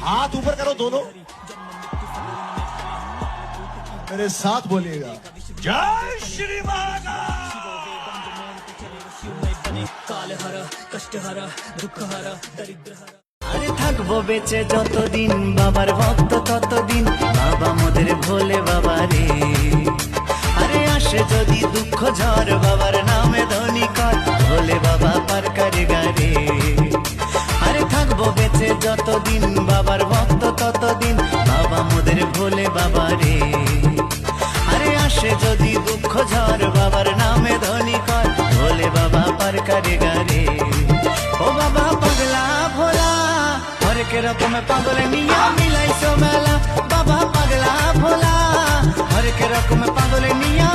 हाथ ऊपर करो दोनों, मेरे साथ बोलिएगा, जय श्री আরে থাকবো বেঁচে যতদিন বাবার ভক্ত ততদিন, বাবা মোদের ভোলে বাবা রে। আরে আসে যদি দুঃখ ঝড় বাবার নামে ধনী কর, ভোলে বাবা পার করে গারে। আরে থাকবো বেঁচে যতদিন বাবার ভক্ত ততদিন, বাবা মোদের ভোলে বাবা রে। আরে আসে যদি দুঃখ ঝড় বাবার নামে ধনী কর, ভোলে বাবা পার করে গারে। ও বাবা পাগলা ভোলা হরেক রকম পাগল নিয়া মিলাইছো মেলা, বাবা পাগলা ভোলা হরেক রকম পাগল নিয়া